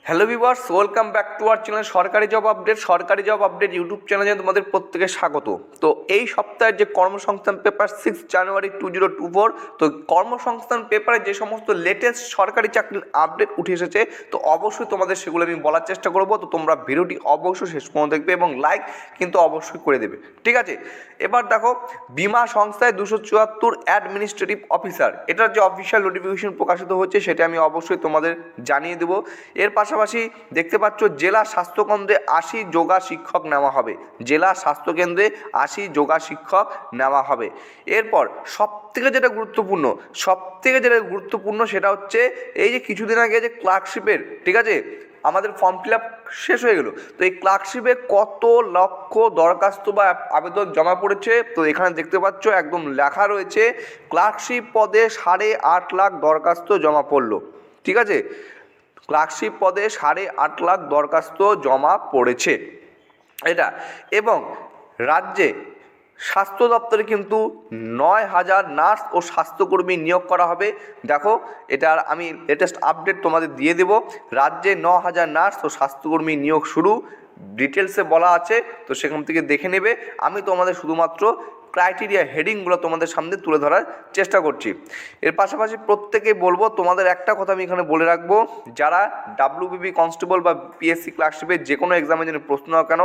Hello viewers, welcome back to our channel সরকারি job update YouTube চ্যানেলে তোমাদের প্রত্যেকে স্বাগত। তো এই সপ্তাহের যে কর্মসংস্থান পেপার 6 জানুয়ারি 2024, তো কর্মসংস্থান পেপারে যে সমস্ত লেটেস্ট সরকারি চাকরির আপডেট উঠে এসেছে, তো অবশ্যই তোমাদের সেগুলো আমি বলার চেষ্টা করব। তো তোমরা ভিডিওটি অবশ্যই শেষ পর্যন্ত দেখবে এবং লাইক কিন্তু অবশ্যই করে দেবে, ঠিক আছে। এবার দেখো, বীমা সংস্থায় 274 অ্যাডমিনিস্ট্রেটিভ অফিসার, এটার যে অফিসিয়াল নোটিফিকেশন প্রকাশিত হচ্ছে সেটা আমি অবশ্যই তোমাদের জানিয়ে দেবো। এর পাশাপাশি দেখতে পাচ্ছ জেলা স্বাস্থ্যকেন্দ্রে 80 যোগা শিক্ষক নেওয়া হবে, জেলা স্বাস্থ্যকেন্দ্রে 80 যোগা শিক্ষক নেওয়া হবে। এরপর সবথেকে যেটা গুরুত্বপূর্ণ সেটা হচ্ছে এই যে কিছুদিন আগে যে ক্লার্কশিপের, ঠিক আছে, আমাদের ফর্ম ফিল আপ শেষ হয়ে গেল। তো এই ক্লার্কশিপে কত লক্ষ দরখাস্ত বা আবেদন জমা পড়েছে, তো এখানে দেখতে পাচ্ছ একদম লেখা রয়েছে ক্লার্কশিপ পদে 8.5 লাখ দরখাস্ত জমা পড়লো, ঠিক আছে। ক্লার্কশিপ পদে 8.5 লাখ দরখাস্ত জমা পড়েছে এটা। এবং রাজ্যে স্বাস্থ্য দপ্তরে কিন্তু 9,000 নার্স ও স্বাস্থ্যকর্মী নিয়োগ করা হবে। দেখো, এটার আমি লেটেস্ট আপডেট তোমাদের দিয়ে দেব। রাজ্যে 9,000 নার্স ও স্বাস্থ্যকর্মী নিয়োগ শুরু, ডিটেলসে বলা আছে, তো সেখান থেকে দেখে নেবে। আমি তোমাদের শুধুমাত্র ক্রাইটেরিয়া হেডিংগুলো তোমাদের সামনে তুলে ধরার চেষ্টা করছি। এর পাশাপাশি প্রত্যেকেই বলবো, তোমাদের একটা কথা আমি এখানে বলে রাখবো, যারা ডাব্লিউবিপি কনস্টেবল বা পিএসসি ক্লার্কশিপের যে কোনো এক্সামের জন্য প্রশ্ন নাও কেন,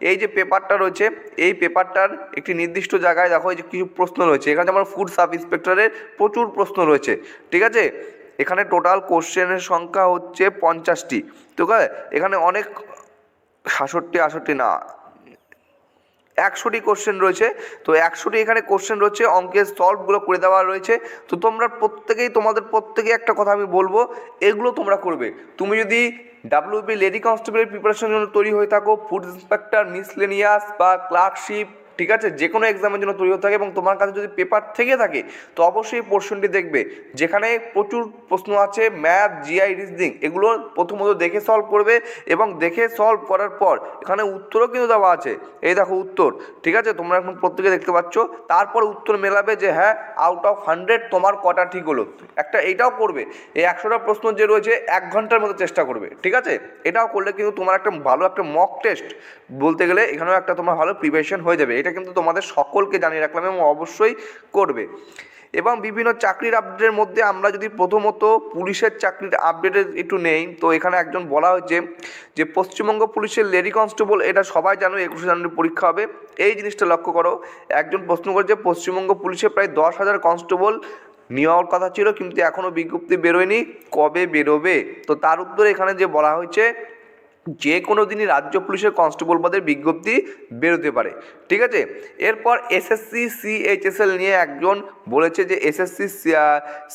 এই যে পেপারটা রয়েছে, এই পেপারটার একটি নির্দিষ্ট জায়গায় দেখো এই যে কিছু প্রশ্ন রয়েছে। এখানে যেমন ফুড সাব ইন্সপেক্টরের প্রচুর প্রশ্ন রয়েছে, ঠিক আছে। এখানে টোটাল কোশ্চেনের সংখ্যা হচ্ছে 50টি, ঠিক আছে। এখানে অনেক 67 না 100টি কোশ্চেন রয়েছে। তো 100টি এখানে কোশ্চেন রয়েছে, অঙ্কের সলভগুলো করে দেওয়া রয়েছে। তো তোমরা তোমাদের প্রত্যেকেই একটা কথা আমি বলবো, এগুলো তোমরা করবে। তুমি যদি ডাব্লিউবি লেডি কনস্টেবলের প্রিপারেশনের জন্য তৈরি হয়ে থাকো, ফুড ইন্সপেক্টর, মিসলেনিয়াস বা ক্লার্কশিপ, ঠিক আছে, যে কোনো এক্সামের জন্য তৈরি হতে থাকে এবং তোমার কাছে যদি পেপার থেকে থাকে, তো অবশ্যই এই পোর্শনটি দেখবে, যেখানে প্রচুর প্রশ্ন আছে ম্যাথ, জিআই, রিজনিং, এগুলো প্রথমত দেখে সলভ করবে। এবং দেখে সলভ করার পর এখানে উত্তরও কিন্তু দেওয়া আছে, এই দেখো উত্তর, ঠিক আছে, তোমরা এখন প্রত্যেকে দেখতে পাচ্ছ। তারপর উত্তর মেলাবে যে হ্যাঁ, আউট অফ 100 তোমার কটা ঠিক হলো। একটা এইটাও করবে, এই 100টা প্রশ্ন যে রয়েছে 1 ঘন্টার মতো চেষ্টা করবে, ঠিক আছে। এটাও করলে কিন্তু তোমার একটা ভালো একটা মক টেস্ট বলতে গেলে এখানেও একটা তোমার ভালো প্রিপারেশন হয়ে যাবে। এটা কিন্তু তোমাদের সকলকে জানিয়ে রাখলাম এবং অবশ্যই করবে। এবং বিভিন্ন চাকরির আপডেটের মধ্যে আমরা যদি প্রথমত পুলিশের চাকরির আপডেটের একটু নেই, তো এখানে একজন বলা হয়েছে যে পশ্চিমবঙ্গ পুলিশের লেডি কনস্টেবল, এটা সবাই জানো 21 জানুয়ারি পরীক্ষা হবে। এই জিনিসটা লক্ষ্য করো, একজন প্রশ্ন করেছে পশ্চিমবঙ্গ পুলিশে প্রায় 10,000 কনস্টেবল নেওয়ার কথা ছিল, কিন্তু এখনও বিজ্ঞপ্তি বেরোয়নি, কবে বেরোবে? তো তার উত্তরে এখানে যে বলা হয়েছে, যে কোনো দিনই রাজ্য পুলিশের কনস্টেবল পদের বিজ্ঞপ্তি বেরোতে পারে, ঠিক আছে। এরপর এসএসসি সিএইচএসএল নিয়ে একজন বলেছে যে এসএসসি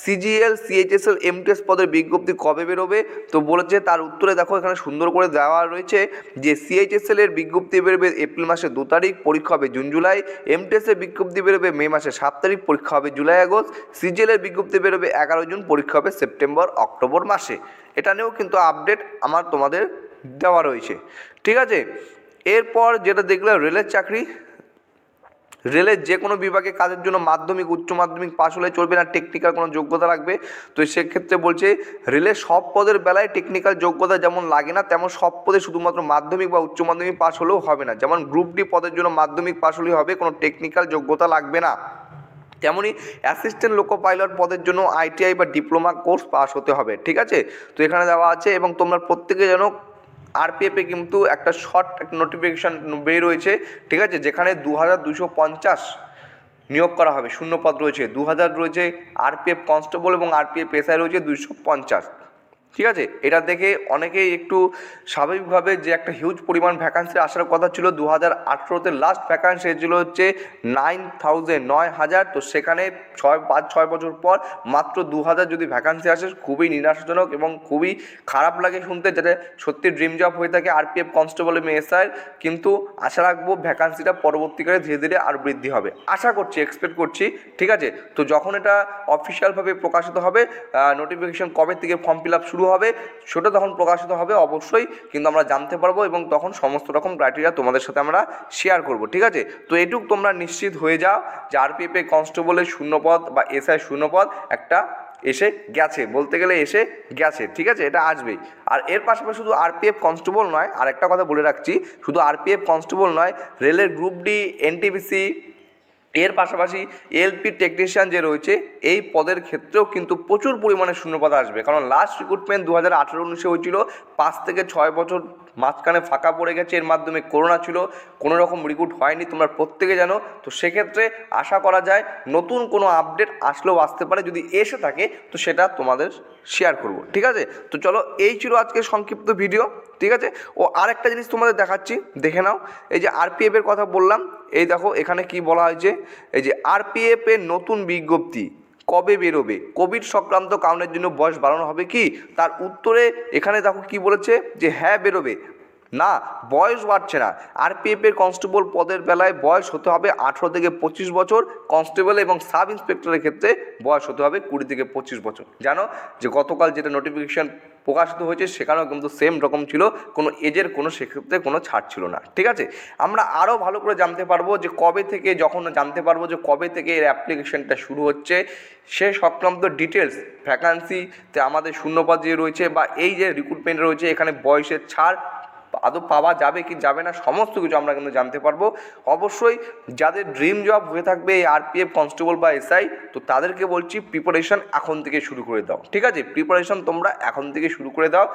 সিজিএল সিএইচএসএল এমটিএস পদের বিজ্ঞপ্তি কবে বেরোবে। তো বলেছে, তার উত্তরে দেখো এখানে সুন্দর করে দেওয়া রয়েছে যে সিএইচএসএল এর বিজ্ঞপ্তি বেরোবে এপ্রিল মাসের 2 তারিখ, পরীক্ষা হবে জুন জুলাই। এমটিএস এর বিজ্ঞপ্তি বেরোবে মে মাসের 7 তারিখ, পরীক্ষা হবে জুলাই আগস্ট। সিজিএল এর বিজ্ঞপ্তি বেরোবে 11 জুন, পরীক্ষা হবে সেপ্টেম্বর অক্টোবর মাসে। এটা নিয়েও কিন্তু আপডেট আমার তোমাদের দেওয়া রয়েছে, ঠিক আছে। এরপর যেটা দেখলে রেলের চাকরি, রেলের যে কোনো বিভাগে কাজের জন্য মাধ্যমিক উচ্চ মাধ্যমিক পাশ হলে চলবে না, টেকনিক্যাল কোনো যোগ্যতা লাগবে। তো সেক্ষেত্রে বলছে রেলের সব পদের বেলায় টেকনিক্যাল যোগ্যতা যেমন লাগে না, তেমন সব পদে শুধুমাত্র মাধ্যমিক বা উচ্চ মাধ্যমিক পাশ হলেও হবে না। যেমন গ্রুপ ডি পদের জন্য মাধ্যমিক পাশ হলেই হবে, কোনো টেকনিক্যাল যোগ্যতা লাগবে না। তেমনই অ্যাসিস্ট্যান্ট লোকো পাইলট পদের জন্য আইটিআই বা ডিপ্লোমা কোর্স পাস হতে হবে, ঠিক আছে। তো এখানে দেওয়া আছে। এবং তোমরা প্রত্যেকে জানো আরপিএফে কিন্তু একটা শর্ট একটা নোটিফিকেশান বের হয়েছে, ঠিক আছে, যেখানে 2250 নিয়োগ করা হবে, শূন্য পদ রয়েছে 2000 রয়েছে। আরপিএফ কনস্টেবল এবং আরপিএফ এসআই রয়েছে 250, ঠিক আছে। এটা দেখে অনেকেই একটু স্বাভাবিকভাবে যে একটা হিউজ পরিমাণ ভ্যাকান্সি আসার কথা ছিল, 2018-তে লাস্ট ভ্যাকান্সি এসেছিলো হচ্ছে 9,000। তো সেখানে 5-6 বছর পর মাত্র 2000 যদি ভ্যাকান্সি আসে, খুবই নিরাশাজনক এবং খুবই খারাপ লাগে শুনতে, যাতে সত্যি ড্রিম জব হয়ে থাকে আরপিএফ কনস্টেবল এবং এসআইয়ের। কিন্তু আশা রাখবো ভ্যাকান্সিটা পরবর্তীকালে ধীরে ধীরে আরও বৃদ্ধি হবে, আশা করছি, এক্সপেক্ট করছি, ঠিক আছে। তো যখন এটা অফিসিয়ালভাবে প্রকাশিত হবে, নোটিফিকেশন কবে থেকে ফর্ম ফিল আপ শুরু হবে সেটা তখন প্রকাশিত হবে অবশ্যই, কিন্তু আমরা জানতে পারবো এবং তখন সমস্ত রকম ক্রাইটেরিয়া তোমাদের সাথে আমরা শেয়ার করব, ঠিক আছে। তো এটুক তোমরা নিশ্চিত হয়ে যাও যে আরপিএফে কনস্টেবলের শূন্যপদ বা এসআই শূন্যপদ একটা এসে গেছে, বলতে গেলে এসে গেছে, ঠিক আছে, এটা আসবেই। আর এর পাশাপাশি শুধু আরপিএফ কনস্টেবল নয়, আর একটা কথা বলে রাখছি, শুধু আরপিএফ কনস্টেবল নয়, রেলের গ্রুপ ডি, এনটিপিসি, এর পাশাপাশি এলপি টেকনিশিয়ান যে রয়েছে এই পদের ক্ষেত্রেও কিন্তু প্রচুর পরিমাণে শূন্যপদ আসবে। কারণ লাস্ট রিক্রুটমেন্ট 2018-19 হয়েছিল, 5 থেকে 6 বছর মাঝখানে ফাঁকা পড়ে গেছে, এর মাধ্যমে করোনা ছিল, কোনো রকম রিক্রুট হয়নি, তোমরা প্রত্যেকে জানো। তো সেক্ষেত্রে আশা করা যায় নতুন কোনো আপডেট আসলেও আসতে পারে, যদি এসে থাকে তো সেটা তোমাদের শেয়ার করব, ঠিক আছে। তো চলো, এই ছিল আজকে সংক্ষিপ্ত ভিডিও, ঠিক আছে। ও আরেকটা জিনিস তোমাদের দেখাচ্ছি, দেখে নাও। এই যে আরপিএফের কথা বললাম, এই দেখো এখানে কি বলা হয়েছে, এই যে আরপিএফের নতুন বিজ্ঞপ্তি কবে বেরোবে, কোভিড সংক্রান্ত কারণের জন্য বয়স বাড়ানো হবে কি, তার উত্তরে এখানে দেখো কি বলেছে যে হ্যাঁ বেরোবে, না বয়স বাড়ছে না। আরপিএফের কনস্টেবল পদের বেলায় বয়স হতে হবে 18 থেকে 25 বছর, কনস্টেবল এবং সাব ইন্সপেক্টরের ক্ষেত্রে বয়স হতে হবে 20 থেকে 25 বছর। জানো যে গতকাল যেটা নোটিফিকেশান প্রকাশিত হয়েছে সেখানেও কিন্তু সেম রকম ছিল, কোনো এজের কোনো সেক্ষেত্রে কোনো ছাড় ছিল না, ঠিক আছে। আমরা আরও ভালো করে জানতে পারবো যে কবে থেকে, যখন জানতে পারবো যে কবে থেকে এর অ্যাপ্লিকেশনটা শুরু হচ্ছে, সে সংক্রান্ত ডিটেলস, ভ্যাকান্সিতে আমাদের শূন্যপদ যে রয়েছে বা এই যে রিক্রুটমেন্ট রয়েছে এখানে বয়সের ছাড় আদৌ পাওয়া যাবে কি যাবে না, সমস্ত কিছু আমরা কিন্তু জানতে পারবো। অবশ্যই যাদের ড্রিম জব হয়ে থাকবে এই আরপিএফ কনস্টেবল বা এসআই, তো তাদেরকে বলছি প্রিপারেশন এখন থেকে শুরু করে দাও, ঠিক আছে। প্রিপারেশন তোমরা এখন থেকে শুরু করে দাও,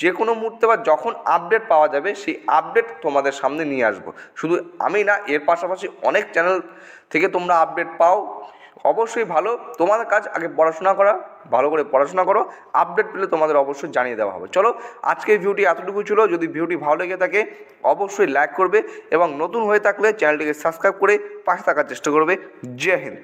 যে কোনো মুহূর্তে বা যখন আপডেট পাওয়া যাবে সেই আপডেট তোমাদের সামনে নিয়ে আসবো। শুধু আমি না, এর পাশাপাশি অনেক চ্যানেল থেকে তোমরা আপডেট পাও। অবশ্যই ভালো, তোমাদের কাজ আগে পড়াশোনা করা, ভালো করে পড়াশোনা করো, আপডেট পেলে তোমাদের অবশ্যই জানিয়ে দেওয়া হবে। চলো, আজকের ভিডিওটি এতটুকু ছিল। যদি ভিডিওটি ভালো লেগে থাকে অবশ্যই লাইক করবে এবং নতুন হয়ে থাকলে চ্যানেলটিকে সাবস্ক্রাইব করে পাশে থাকার চেষ্টা করবে। জয় হিন্দ।